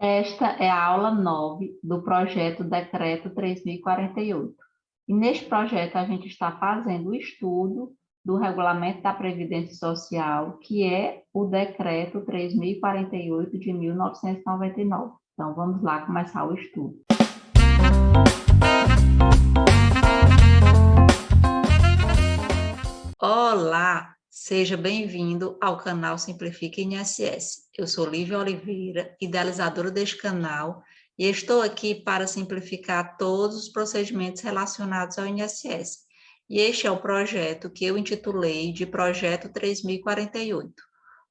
Esta é a aula 9 do projeto Decreto 3048. E neste projeto a gente está fazendo o estudo do Regulamento da Previdência Social, que é o Decreto 3048 de 1999. Então vamos lá começar o estudo. Olá, seja bem-vindo ao canal Simplifica INSS. Eu sou Lívia Oliveira, idealizadora deste canal, e estou aqui para simplificar todos os procedimentos relacionados ao INSS. E este é o projeto que eu intitulei de Projeto 3048,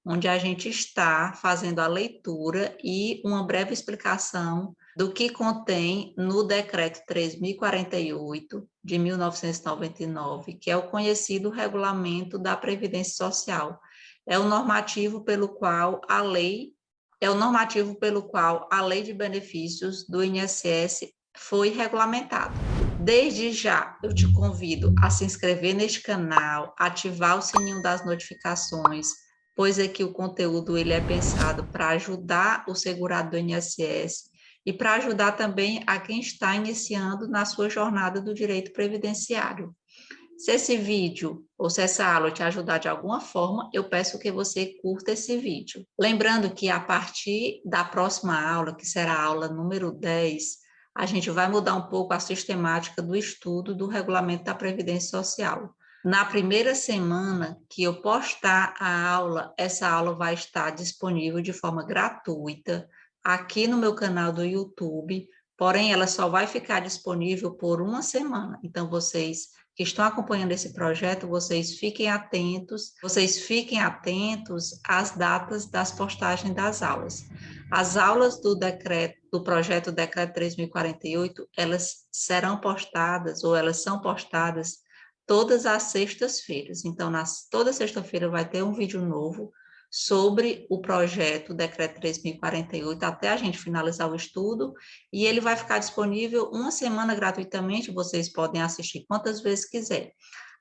onde a gente está fazendo a leitura e uma breve explicação do que contém no Decreto 3048 de 1999, que é o conhecido Regulamento da Previdência Social. É o normativo pelo qual a lei de benefícios do INSS foi regulamentada. Desde já, eu te convido a se inscrever neste canal, ativar o sininho das notificações, pois aqui o conteúdo ele é pensado para ajudar o segurado do INSS e para ajudar também a quem está iniciando na sua jornada do direito previdenciário. Se esse vídeo ou se essa aula te ajudar de alguma forma, eu peço que você curta esse vídeo. Lembrando que a partir da próxima aula, que será a aula número 10, a gente vai mudar um pouco a sistemática do estudo do Regulamento da Previdência Social. Na primeira semana que eu postar a aula, essa aula vai estar disponível de forma gratuita aqui no meu canal do YouTube, porém ela só vai ficar disponível por uma semana. Então, vocês que estão acompanhando esse projeto, vocês fiquem atentos às datas das postagens das aulas. As aulas do projeto Decreto 3048, elas serão postadas, ou elas são postadas todas as sextas-feiras. Então, toda sexta-feira vai ter um vídeo novo sobre o projeto Decreto 3048 até a gente finalizar o estudo, e ele vai ficar disponível uma semana gratuitamente, vocês podem assistir quantas vezes quiser.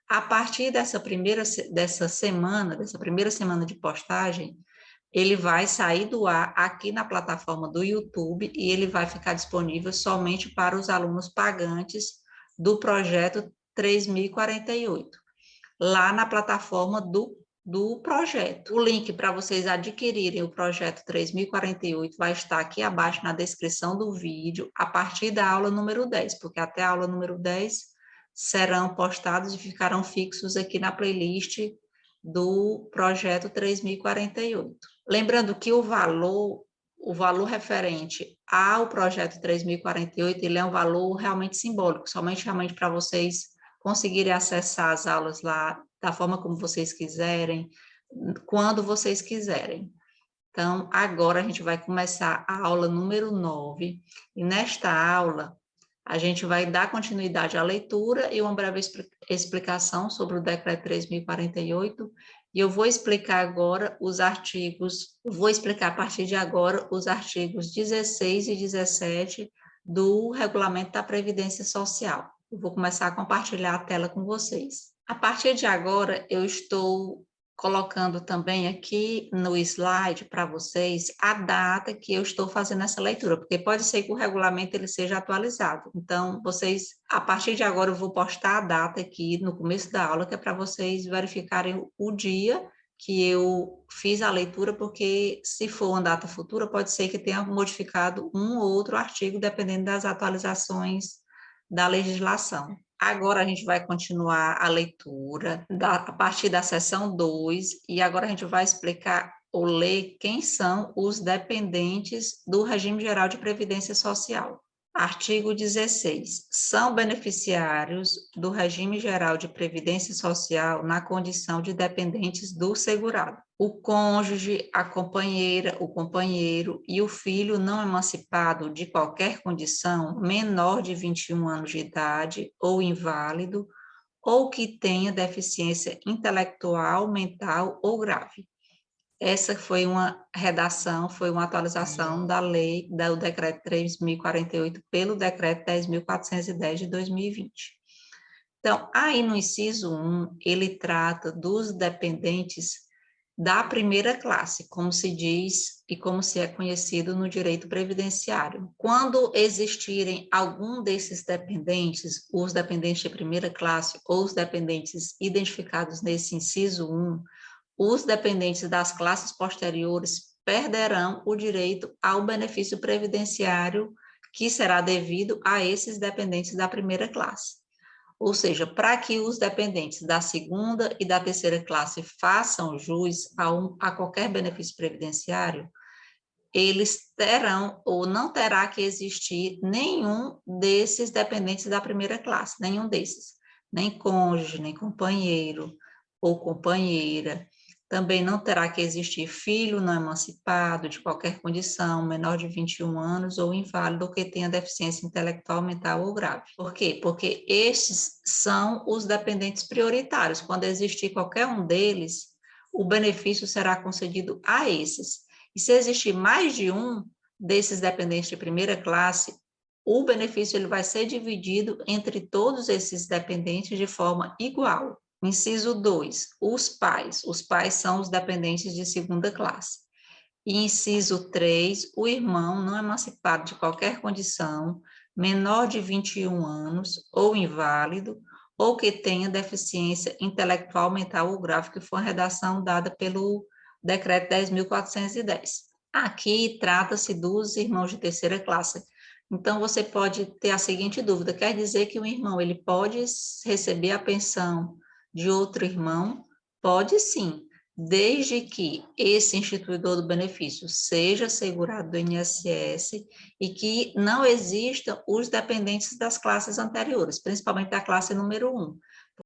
A partir dessa primeira semana de postagem, ele vai sair do ar aqui na plataforma do YouTube e ele vai ficar disponível somente para os alunos pagantes do projeto 3048, lá na plataforma do projeto. O link para vocês adquirirem o projeto 3048 vai estar aqui abaixo na descrição do vídeo, a partir da aula número 10, porque até a aula número 10 serão postados e ficarão fixos aqui na playlist do projeto 3048. Lembrando que o valor referente ao projeto 3048, ele é um valor realmente simbólico, somente realmente para vocês conseguirem acessar as aulas lá da forma como vocês quiserem, quando vocês quiserem. Então, agora a gente vai começar a aula número 9, e nesta aula a gente vai dar continuidade à leitura e uma breve explicação sobre o Decreto 3048, e eu vou explicar agora a partir de agora os artigos 16 e 17 do Regulamento da Previdência Social. Eu vou começar a compartilhar a tela com vocês. A partir de agora, eu estou colocando também aqui no slide para vocês a data que eu estou fazendo essa leitura, porque pode ser que o regulamento ele seja atualizado. Então, vocês, a partir de agora, eu vou postar a data aqui no começo da aula, que é para vocês verificarem o dia que eu fiz a leitura, porque se for uma data futura, pode ser que tenha modificado um ou outro artigo, dependendo das atualizações da legislação. Agora a gente vai continuar a leitura a partir da seção 2, e agora a gente vai explicar ou ler quem são os dependentes do regime geral de previdência social. Artigo 16. São beneficiários do regime geral de previdência social na condição de dependentes do segurado: o cônjuge, a companheira, o companheiro e o filho não emancipado de qualquer condição, menor de 21 anos de idade ou inválido, ou que tenha deficiência intelectual, mental ou grave. Essa foi uma redação, foi uma atualização da lei, do decreto 3048 pelo decreto 10.410 de 2020. Então, aí no inciso 1, ele trata dos dependentes da primeira classe, como se diz e como se é conhecido no direito previdenciário. Quando existirem algum desses dependentes, os dependentes de primeira classe ou os dependentes identificados nesse inciso 1, os dependentes das classes posteriores perderão o direito ao benefício previdenciário que será devido a esses dependentes da primeira classe. Ou seja, para que os dependentes da segunda e da terceira classe façam jus a qualquer benefício previdenciário, eles terão ou não terá que existir nenhum desses dependentes da primeira classe, nenhum desses, nem cônjuge, nem companheiro ou companheira. Também não terá que existir filho não emancipado de qualquer condição, menor de 21 anos ou inválido ou que tenha deficiência intelectual, mental ou grave. Por quê? Porque estes são os dependentes prioritários. Quando existir qualquer um deles, o benefício será concedido a esses. E se existir mais de um desses dependentes de primeira classe, o benefício ele vai ser dividido entre todos esses dependentes de forma igual. Inciso 2, os pais. Os pais são os dependentes de segunda classe. E inciso 3, o irmão não emancipado de qualquer condição, menor de 21 anos ou inválido, ou que tenha deficiência intelectual, mental ou grave, que foi a redação dada pelo Decreto 10.410. Aqui trata-se dos irmãos de terceira classe. Então, você pode ter a seguinte dúvida, quer dizer que o irmão ele pode receber a pensão de outro irmão? Pode sim, desde que esse instituidor do benefício seja segurado do INSS e que não existam os dependentes das classes anteriores, principalmente da classe número 1,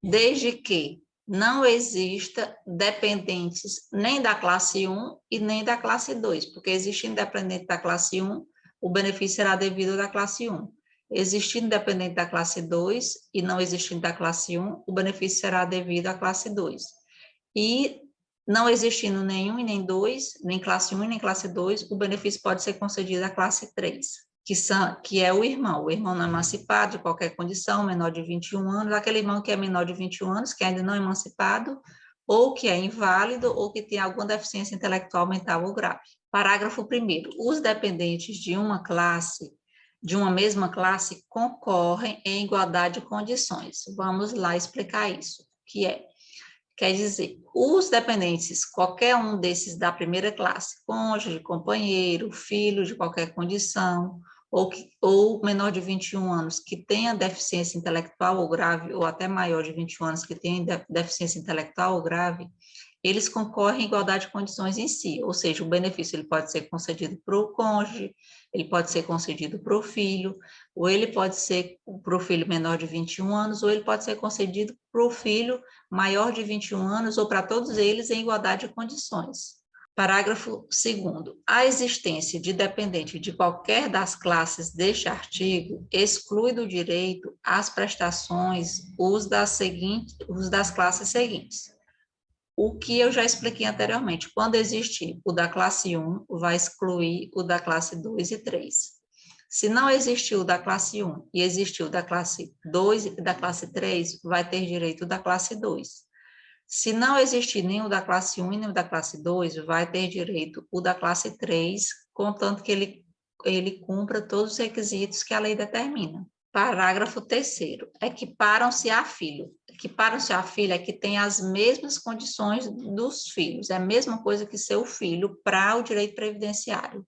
desde que não exista dependentes nem da classe 1 e nem da classe 2, porque existindo dependente da classe 1, o benefício será devido da classe 1. Existindo dependente da classe 2 e não existindo da classe 1, o benefício será devido à classe 2. E não existindo nenhum e nem dois, nem classe 1 e nem classe 2, o benefício pode ser concedido à classe 3, que é o irmão não emancipado de qualquer condição, menor de 21 anos, aquele irmão que é menor de 21 anos, que ainda não é emancipado, ou que é inválido, ou que tem alguma deficiência intelectual, mental ou grave. Parágrafo 1º. Os dependentes de uma classe, de uma mesma classe, concorrem em igualdade de condições. Vamos lá explicar isso, que é, quer dizer, os dependentes, qualquer um desses da primeira classe, cônjuge, companheiro, filho de qualquer condição, ou menor de 21 anos que tenha deficiência intelectual ou grave, ou até maior de 21 anos que tenha deficiência intelectual ou grave, eles concorrem em igualdade de condições em si, ou seja, o benefício ele pode ser concedido para o cônjuge, ele pode ser concedido para o filho, ou ele pode ser para o filho menor de 21 anos, ou ele pode ser concedido para o filho maior de 21 anos, ou para todos eles em igualdade de condições. Parágrafo 2º. A existência de dependente de qualquer das classes deste artigo exclui do direito às prestações os das classes seguintes. O que eu já expliquei anteriormente, quando existir o da classe 1, vai excluir o da classe 2 e 3. Se não existiu o da classe 1 e existiu o da classe 2 e da classe 3, vai ter direito da classe 2. Se não existir nem o da classe 1 e nem o da classe 2, vai ter direito o da classe 3, contanto que ele cumpra todos os requisitos que a lei determina. Parágrafo 3º. Equiparam-se a filho. Equiparam-se a filho é que tem as mesmas condições dos filhos, é a mesma coisa que seu filho para o direito previdenciário.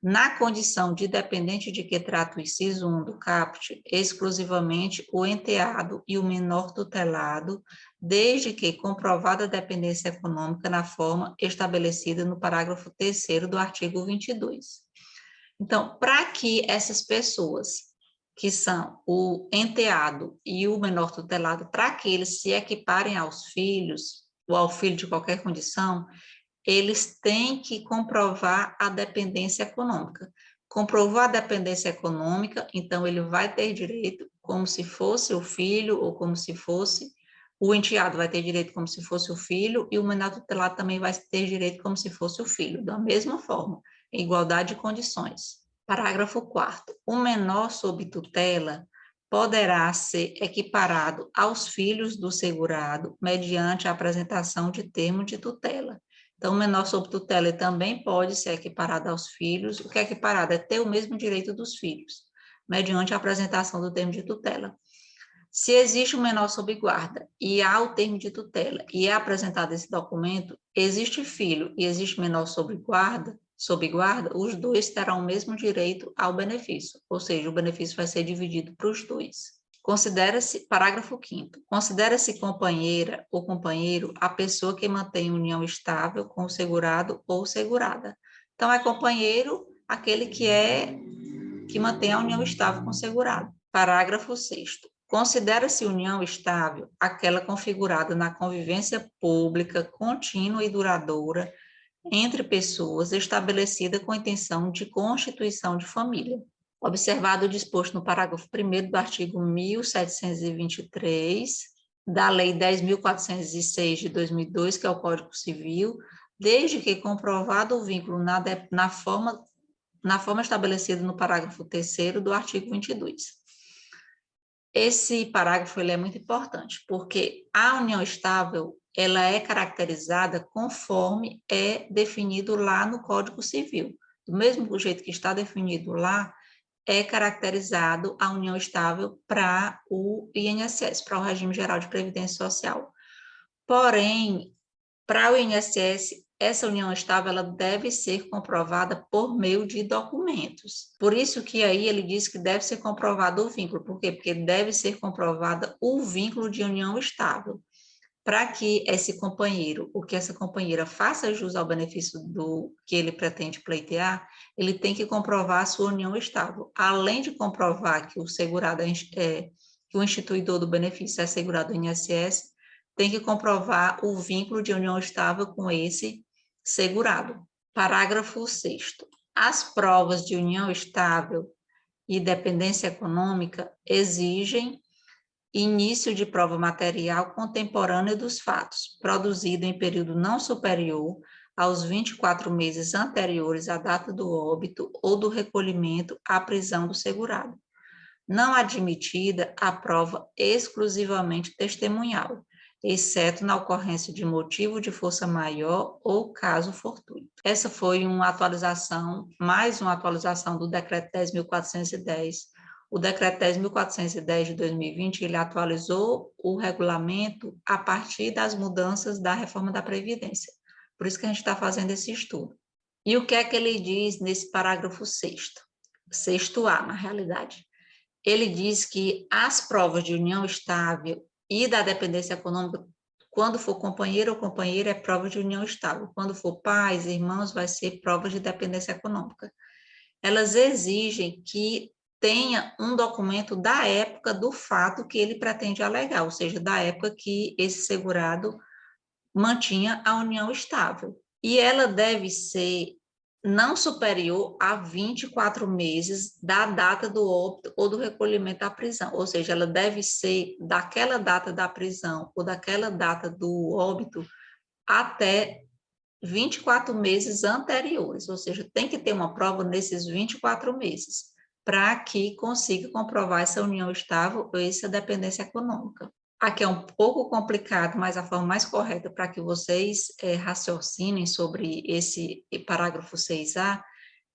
Na condição de dependente de que trata o inciso 1 do caput, exclusivamente o enteado e o menor tutelado, desde que comprovada a dependência econômica na forma estabelecida no parágrafo 3º do artigo 22. Então, para que essas pessoas, que são o enteado e o menor tutelado, para que eles se equiparem aos filhos, ou ao filho de qualquer condição, eles têm que comprovar a dependência econômica. Comprovou a dependência econômica, então ele vai ter direito como se fosse o filho ou como se fosse o enteado, vai ter direito como se fosse o filho e o menor tutelado também vai ter direito como se fosse o filho, da mesma forma, em igualdade de condições. Parágrafo 4º. O menor sob tutela poderá ser equiparado aos filhos do segurado mediante a apresentação de termo de tutela. Então, o menor sob tutela também pode ser equiparado aos filhos. O que é equiparado? É ter o mesmo direito dos filhos, mediante a apresentação do termo de tutela. Se existe um menor sob guarda e há o termo de tutela e é apresentado esse documento, existe filho e existe menor sob guarda, os dois terão o mesmo direito ao benefício, ou seja, o benefício vai ser dividido para os dois. Considera-se, parágrafo 5º, considera-se companheira ou companheiro a pessoa que mantém união estável com o segurado ou segurada. Então, é companheiro aquele que mantém a união estável com o segurado. Parágrafo 6º. Considera-se união estável aquela configurada na convivência pública, contínua e duradoura entre pessoas estabelecida com a intenção de constituição de família. Observado o disposto no parágrafo 1º do artigo 1723 da Lei 10.406 de 2002, que é o Código Civil, desde que comprovado o vínculo na forma estabelecida no parágrafo 3º do artigo 22. Esse parágrafo ele é muito importante, porque a união estável ela é caracterizada conforme é definido lá no Código Civil. Do mesmo jeito que está definido lá, é caracterizado a união estável para o INSS, para o Regime Geral de Previdência Social. Porém, para o INSS, essa união estável ela deve ser comprovada por meio de documentos. Por isso que aí ele diz que deve ser comprovado o vínculo. Por quê? Porque deve ser comprovada o vínculo de união estável. Para que esse companheiro, ou que essa companheira faça jus ao benefício do que ele pretende pleitear, ele tem que comprovar a sua união estável. Além de comprovar que o segurado que o instituidor do benefício é segurado do INSS, tem que comprovar o vínculo de união estável com esse segurado. Parágrafo 6º. As provas de união estável e dependência econômica exigem início de prova material contemporânea dos fatos, produzido em período não superior aos 24 meses anteriores à data do óbito ou do recolhimento à prisão do segurado. Não admitida a prova exclusivamente testemunhal, exceto na ocorrência de motivo de força maior ou caso fortuito. Essa foi mais uma atualização do Decreto 10.410. O Decreto 10.410 de 2020, ele atualizou o regulamento a partir das mudanças da reforma da Previdência. Por isso que a gente está fazendo esse estudo. E o que é que ele diz nesse parágrafo 6º? 6º A, na realidade. Ele diz que as provas de união estável e da dependência econômica, quando for companheiro ou companheira, é prova de união estável. Quando for pais, irmãos, vai ser prova de dependência econômica. Elas exigem que tenha um documento da época do fato que ele pretende alegar, ou seja, da época que esse segurado mantinha a união estável. E ela deve ser não superior a 24 meses da data do óbito ou do recolhimento à prisão, ou seja, ela deve ser daquela data da prisão ou daquela data do óbito até 24 meses anteriores, ou seja, tem que ter uma prova nesses 24 meses, para que consiga comprovar essa união estável ou essa dependência econômica. Aqui é um pouco complicado, mas a forma mais correta para que vocês raciocinem sobre esse parágrafo 6A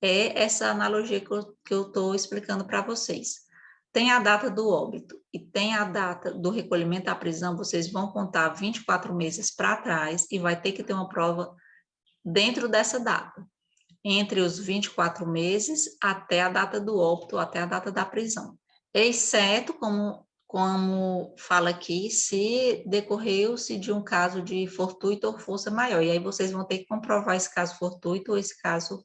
é essa analogia que eu estou explicando para vocês. Tem a data do óbito e tem a data do recolhimento à prisão, vocês vão contar 24 meses para trás e vai ter que ter uma prova dentro dessa data, entre os 24 meses até a data do óbito, até a data da prisão. Exceto, como fala aqui, se decorreu-se de um caso de fortuito ou força maior. E aí vocês vão ter que comprovar esse caso fortuito ou esse caso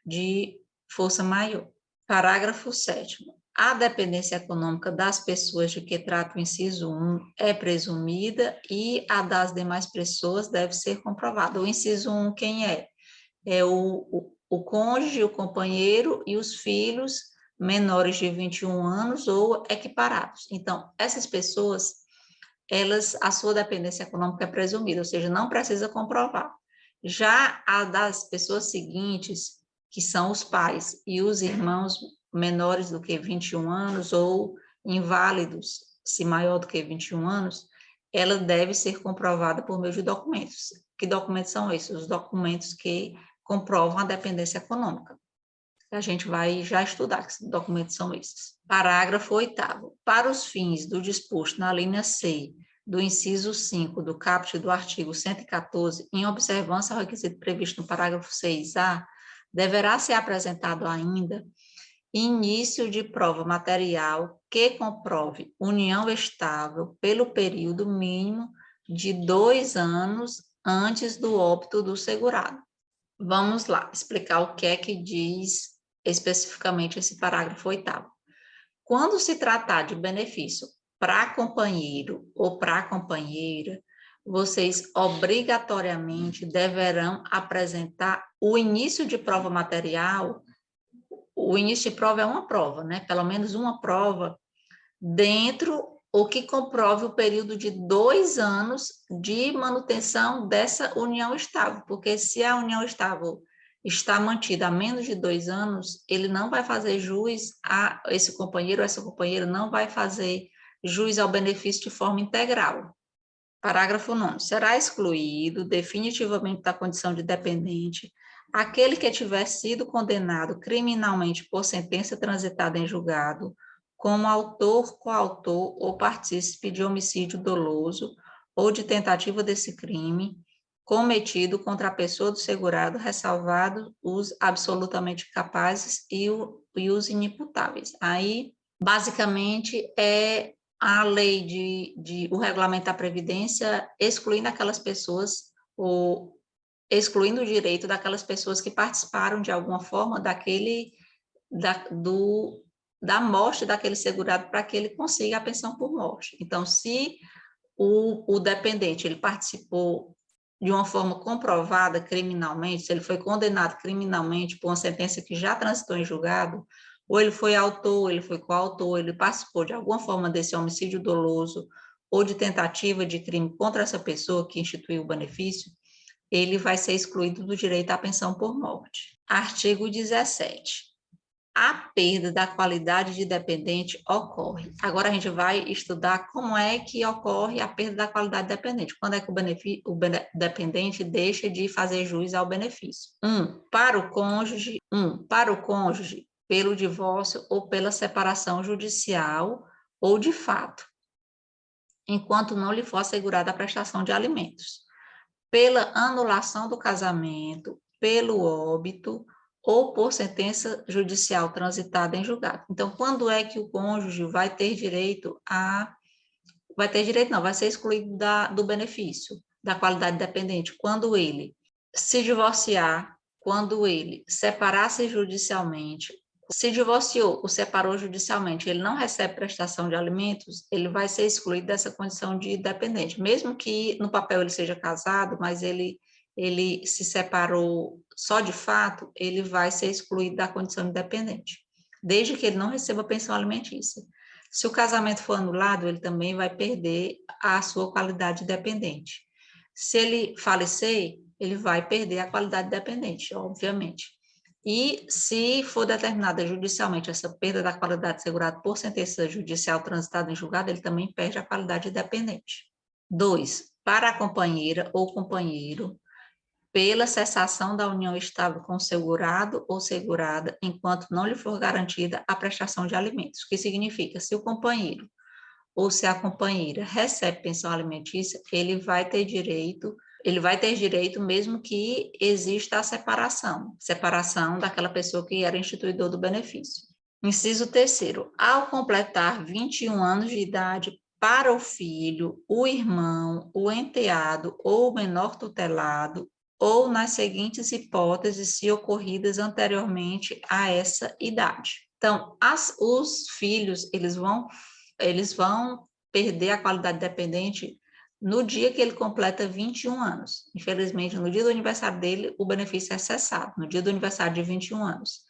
de força maior. Parágrafo 7º. A dependência econômica das pessoas de que trata o inciso 1 é presumida e a das demais pessoas deve ser comprovada. O inciso 1, quem é? É o cônjuge, o companheiro e os filhos menores de 21 anos ou equiparados. Então, essas pessoas, a sua dependência econômica é presumida, ou seja, não precisa comprovar. Já a das pessoas seguintes, que são os pais e os irmãos menores do que 21 anos ou inválidos, se maior do que 21 anos, ela deve ser comprovada por meio de documentos. Que documentos são esses? Os documentos que comprovam a dependência econômica. A gente vai já estudar que documentos são esses. Parágrafo 8º. Para os fins do disposto na linha C do inciso 5 do caput do artigo 114, em observância ao requisito previsto no parágrafo 6A, deverá ser apresentado ainda início de prova material que comprove união estável pelo período mínimo de 2 anos antes do óbito do segurado. Vamos lá, explicar o que é que diz especificamente esse parágrafo 8º. Quando se tratar de benefício para companheiro ou para companheira, vocês obrigatoriamente deverão apresentar o início de prova material. O início de prova é uma prova, né? Pelo menos uma prova dentro o que comprove o período de 2 anos de manutenção dessa união estável, porque se a união estável está mantida há menos de 2 anos, ele não vai fazer jus a esse companheiro ou essa companheira não vai fazer jus ao benefício de forma integral. Parágrafo 9º. Será excluído definitivamente da condição de dependente aquele que tiver sido condenado criminalmente por sentença transitada em julgado como autor, coautor ou partícipe de homicídio doloso ou de tentativa desse crime cometido contra a pessoa do segurado, ressalvado os absolutamente capazes e os inimputáveis. Aí, basicamente, é a lei o regulamento da Previdência excluindo aquelas pessoas, ou excluindo o direito daquelas pessoas que participaram de alguma forma da morte daquele segurado para que ele consiga a pensão por morte. Então, se o dependente ele participou de uma forma comprovada criminalmente, se ele foi condenado criminalmente por uma sentença que já transitou em julgado, ou ele foi autor, ele foi coautor, ele participou de alguma forma desse homicídio doloso ou de tentativa de crime contra essa pessoa que instituiu o benefício, ele vai ser excluído do direito à pensão por morte. Artigo 17. A perda da qualidade de dependente ocorre. Agora a gente vai estudar como é que ocorre a perda da qualidade de dependente. Quando é que o dependente deixa de fazer jus ao benefício? Para o cônjuge, pelo divórcio ou pela separação judicial ou de fato, enquanto não lhe for assegurada a prestação de alimentos. Pela anulação do casamento, pelo óbito ou por sentença judicial transitada em julgado. Então, quando é que o cônjuge vai ter direito a... Vai ter direito não, vai ser excluído do benefício, da qualidade dependente, quando ele se divorciar, quando ele separar-se judicialmente, se divorciou ou separou judicialmente, ele não recebe prestação de alimentos, ele vai ser excluído dessa condição de dependente, mesmo que no papel ele seja casado, mas ele se separou só de fato, ele vai ser excluído da condição de dependente, desde que ele não receba pensão alimentícia. Se o casamento for anulado, ele também vai perder a sua qualidade de dependente. Se ele falecer, ele vai perder a qualidade de dependente, obviamente. E se for determinada judicialmente essa perda da qualidade segurada por sentença judicial transitada em julgado, ele também perde a qualidade de dependente. 2. Para a companheira ou companheiro, pela cessação da união estável com o segurado ou segurada, enquanto não lhe for garantida a prestação de alimentos. O que significa, se o companheiro ou se a companheira recebe pensão alimentícia, ele vai ter direito mesmo que exista a separação daquela pessoa que era instituidor do benefício. Inciso 3º, ao completar 21 anos de idade para o filho, o irmão, o enteado ou o menor tutelado, ou nas seguintes hipóteses, se ocorridas anteriormente a essa idade. Então, os filhos, eles vão perder a qualidade dependente no dia que ele completa 21 anos. Infelizmente, no dia do aniversário dele, o benefício é cessado, no dia do aniversário de 21 anos.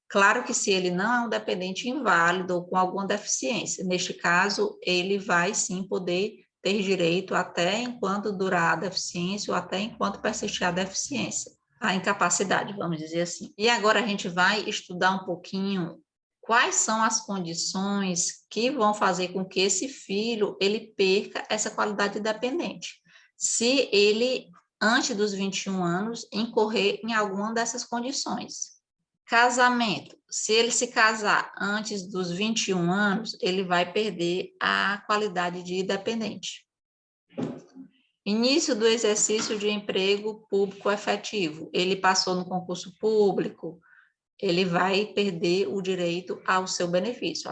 Claro que se ele não é um dependente inválido ou com alguma deficiência, neste caso, ele vai sim poder ter direito até enquanto durar a deficiência ou até enquanto persistir a deficiência, a incapacidade, vamos dizer assim. E agora a gente vai estudar um pouquinho quais são as condições que vão fazer com que esse filho ele perca essa qualidade dependente. Se ele antes dos 21 anos, incorrer em alguma dessas condições. Casamento. Se ele se casar antes dos 21 anos, ele vai perder a qualidade de dependente. Início do exercício de emprego público efetivo. Ele passou no concurso público, ele vai perder o direito ao seu benefício,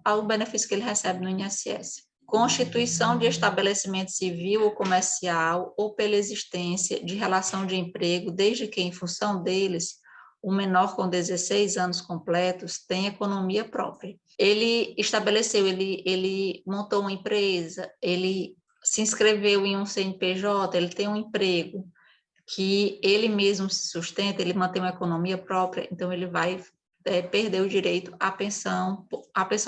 ao benefício que ele recebe no INSS. Constituição de estabelecimento civil ou comercial ou pela existência de relação de emprego, desde que, em função deles, o menor com 16 anos completos tem economia própria. Ele estabeleceu, ele montou uma empresa, ele se inscreveu em um CNPJ, ele tem um emprego que ele mesmo se sustenta, ele mantém uma economia própria, então ele vai perder o direito à pensão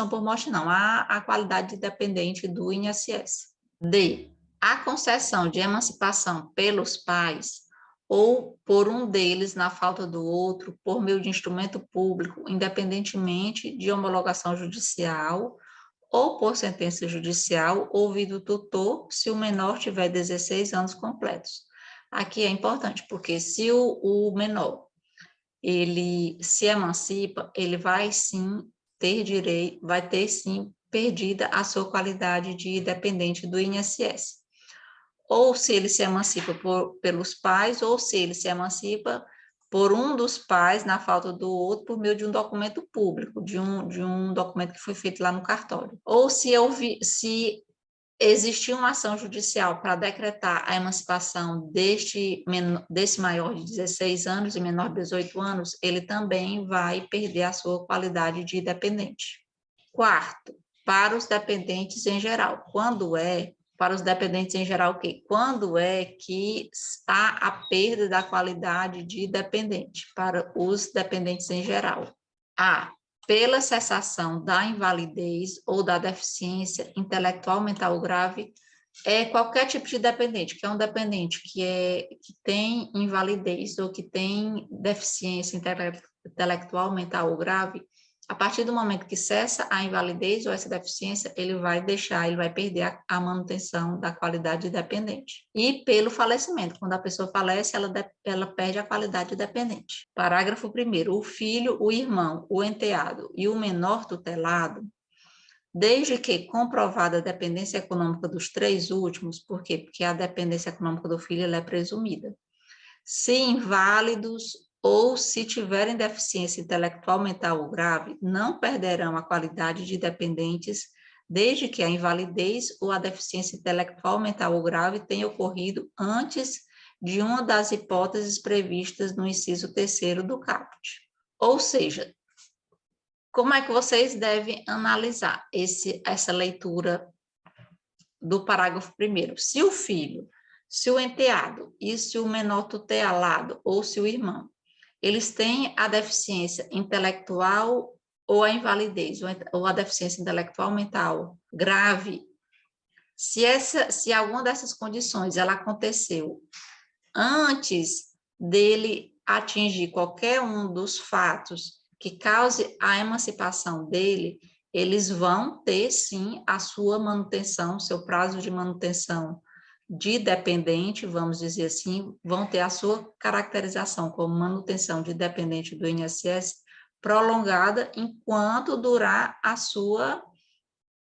por morte não, à qualidade dependente do INSS. D. A concessão de emancipação pelos pais ou por um deles na falta do outro, por meio de instrumento público, independentemente de homologação judicial ou por sentença judicial, ouvido o tutor, se o menor tiver 16 anos completos. Aqui é importante, porque se o menor, ele se emancipa, ele vai sim ter direito, vai ter sim perdida a sua qualidade de dependente do INSS. Ou se ele se emancipa pelos pais, ou se ele se emancipa por um dos pais, na falta do outro, por meio de um documento público, de um documento que foi feito lá no cartório. Ou se existir uma ação judicial para decretar a emancipação desse maior de 16 anos e menor de 18 anos, ele também vai perder a sua qualidade de dependente. Quarto, para os dependentes em geral. Para os dependentes em geral, o quê? Quando é que há a perda da qualidade de dependente para os dependentes em geral? A. Pela cessação da invalidez ou da deficiência intelectual, mental grave, qualquer tipo de dependente, que é um dependente que tem invalidez ou que tem deficiência intelectual, mental ou grave, a partir do momento que cessa a invalidez ou essa deficiência, ele vai perder a manutenção da qualidade dependente. E pelo falecimento, quando a pessoa falece, ela perde a qualidade dependente. Parágrafo 1º, o filho, o irmão, o enteado e o menor tutelado, desde que comprovada a dependência econômica dos três últimos, por quê? Porque a dependência econômica do filho ela é presumida. Se inválidos ou se tiverem deficiência intelectual, mental ou grave, não perderão a qualidade de dependentes, desde que a invalidez ou a deficiência intelectual, mental ou grave tenha ocorrido antes de uma das hipóteses previstas no inciso 3º do caput. Ou seja, como é que vocês devem analisar essa leitura do parágrafo 1º? Se o filho, se o enteado e se o menor tutelado ou se o irmão, eles têm a deficiência intelectual ou a invalidez, ou a deficiência intelectual mental grave, se alguma dessas condições ela aconteceu antes dele atingir qualquer um dos fatos que cause a emancipação dele, eles vão ter, sim, a sua manutenção, seu prazo de manutenção de dependente, vamos dizer assim, vão ter a sua caracterização como manutenção de dependente do INSS prolongada enquanto durar a sua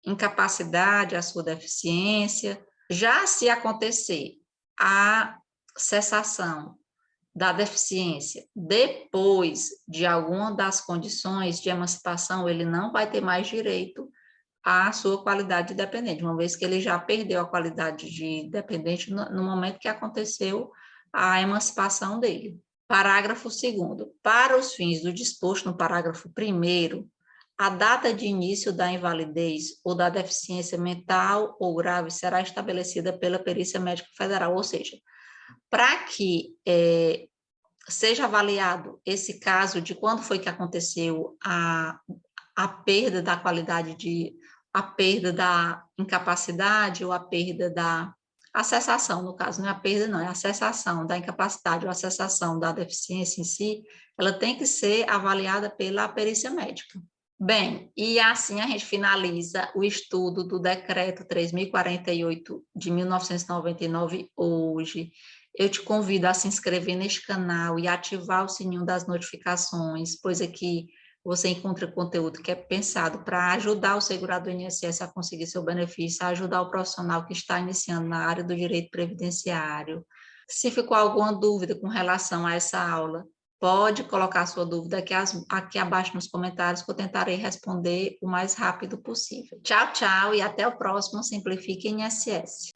incapacidade, a sua deficiência. Já se acontecer a cessação da deficiência depois de alguma das condições de emancipação, ele não vai ter mais direito à sua qualidade de dependente, uma vez que ele já perdeu a qualidade de dependente no momento que aconteceu a emancipação dele. Parágrafo 2º. Para os fins do disposto no parágrafo 1º, a data de início da invalidez ou da deficiência mental ou grave será estabelecida pela perícia médica federal, ou seja, para que seja avaliado esse caso de quando foi que aconteceu a perda da qualidade a perda da incapacidade ou a perda a cessação, no caso, não é a perda não, é a cessação da incapacidade ou a cessação da deficiência em si, ela tem que ser avaliada pela perícia médica. Bem, e assim a gente finaliza o estudo do Decreto 3.048 de 1999 hoje. Eu te convido a se inscrever neste canal e ativar o sininho das notificações, pois aqui você encontra conteúdo que é pensado para ajudar o segurado do INSS a conseguir seu benefício, a ajudar o profissional que está iniciando na área do direito previdenciário. Se ficou alguma dúvida com relação a essa aula, pode colocar sua dúvida aqui abaixo nos comentários que eu tentarei responder o mais rápido possível. Tchau, tchau e até o próximo Simplifique INSS.